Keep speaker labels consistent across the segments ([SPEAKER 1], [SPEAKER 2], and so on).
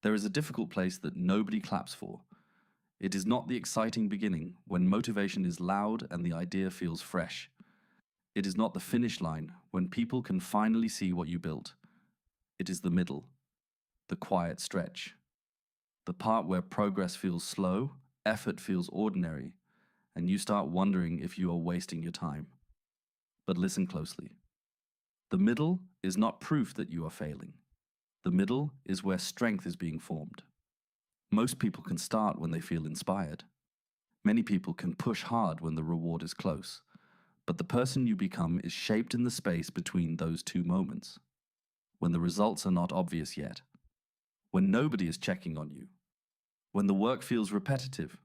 [SPEAKER 1] There is a difficult place that nobody claps for. It is not the exciting beginning, when motivation is loud and the idea feels fresh. It is not the finish line, when people can finally see what you built. It is the middle, the quiet stretch. The part where progress feels slow, effort feels ordinary, and you start wondering if you are wasting your time. But listen closely. The middle is not proof that you are failing. The middle is where strength is being formed. Most people can start when they feel inspired. Many people can push hard when the reward is close. But the person you become is shaped in the space between those two moments, when the results are not obvious yet, when nobody is checking on you, when the work feels repetitive,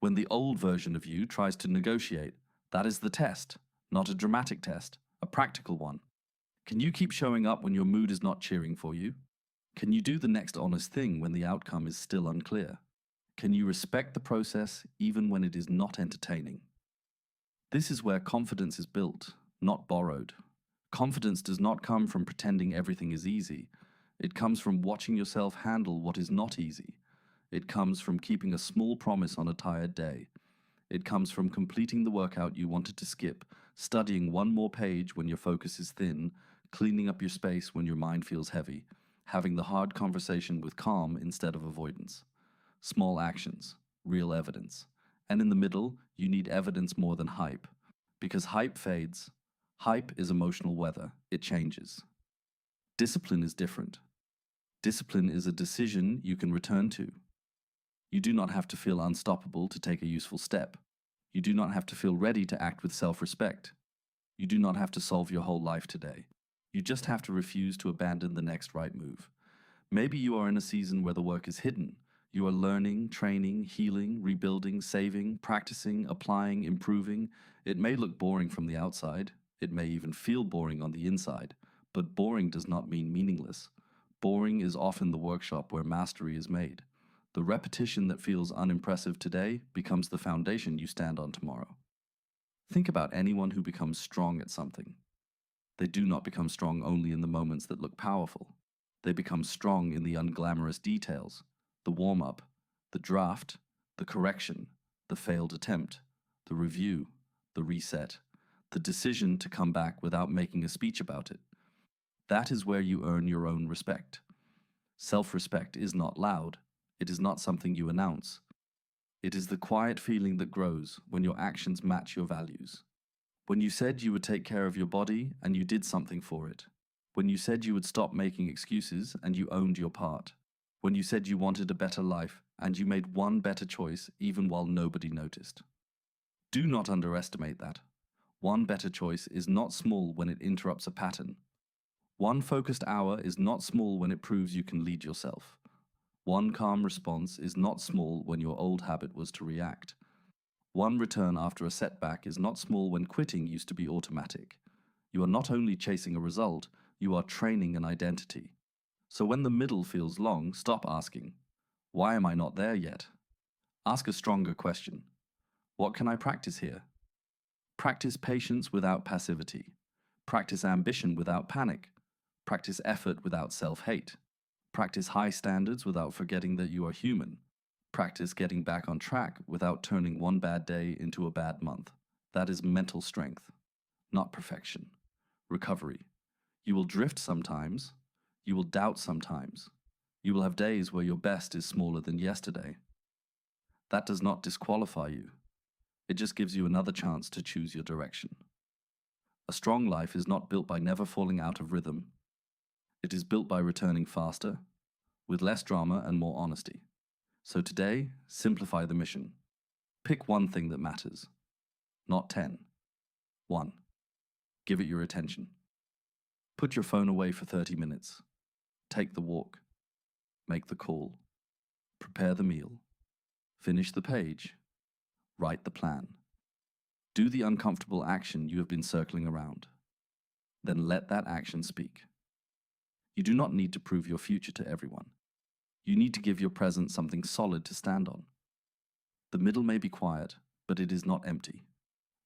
[SPEAKER 1] when the old version of you tries to negotiate. That is the test, not a dramatic test, a practical one. Can you keep showing up when your mood is not cheering for you? Can you do the next honest thing when the outcome is still unclear? Can you respect the process even when it is not entertaining? This is where confidence is built, not borrowed. Confidence does not come from pretending everything is easy. It comes from watching yourself handle what is not easy. It comes from keeping a small promise on a tired day. It comes from completing the workout you wanted to skip, studying one more page when your focus is thin, cleaning up your space when your mind feels heavy, having the hard conversation with calm instead of avoidance. Small actions, real evidence. And in the middle, you need evidence more than hype. Because hype fades. Hype is emotional weather. It changes. Discipline is different. Discipline is a decision you can return to. You do not have to feel unstoppable to take a useful step. You do not have to feel ready to act with self-respect. You do not have to solve your whole life today. You just have to refuse to abandon the next right move. Maybe you are in a season where the work is hidden. You are learning, training, healing, rebuilding, saving, practicing, applying, improving. It may look boring from the outside. It may even feel boring on the inside. But boring does not mean meaningless. Boring is often the workshop where mastery is made. The repetition that feels unimpressive today becomes the foundation you stand on tomorrow. Think about anyone who becomes strong at something. They do not become strong only in the moments that look powerful. They become strong in the unglamorous details. The warm-up, the draft, the correction, the failed attempt, the review, the reset, the decision to come back without making a speech about it. That is where you earn your own respect. Self-respect is not loud. It is not something you announce. It is the quiet feeling that grows when your actions match your values. When you said you would take care of your body and you did something for it. When you said you would stop making excuses and you owned your part. When you said you wanted a better life and you made one better choice even while nobody noticed. Do not underestimate that. One better choice is not small when it interrupts a pattern. One focused hour is not small when it proves you can lead yourself. One calm response is not small when your old habit was to react. One return after a setback is not small when quitting used to be automatic. You are not only chasing a result, you are training an identity. So when the middle feels long, stop asking, why am I not there yet? Ask a stronger question. What can I practice here? Practice patience without passivity. Practice ambition without panic. Practice effort without self-hate. Practice high standards without forgetting that you are human. Practice getting back on track without turning one bad day into a bad month. That is mental strength, not perfection. Recovery. You will drift sometimes. You will doubt sometimes. You will have days where your best is smaller than yesterday. That does not disqualify you. It just gives you another chance to choose your direction. A strong life is not built by never falling out of rhythm. It is built by returning faster, with less drama and more honesty. So today, simplify the mission. Pick one thing that matters, not 10. 1. Give it your attention. Put your phone away for 30 minutes. Take the walk. Make the call. Prepare the meal. Finish the page. Write the plan. Do the uncomfortable action you have been circling around. Then let that action speak. You do not need to prove your future to everyone. You need to give your present something solid to stand on. The middle may be quiet, but it is not empty.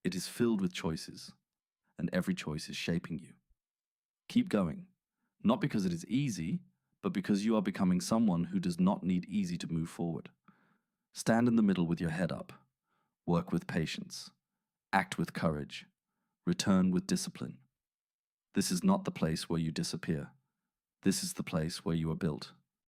[SPEAKER 1] It is filled with choices, and every choice is shaping you. Keep going, not because it is easy, but because you are becoming someone who does not need easy to move forward. Stand in the middle with your head up. Work with patience. Act with courage. Return with discipline. This is not the place where you disappear. This is the place where you are built.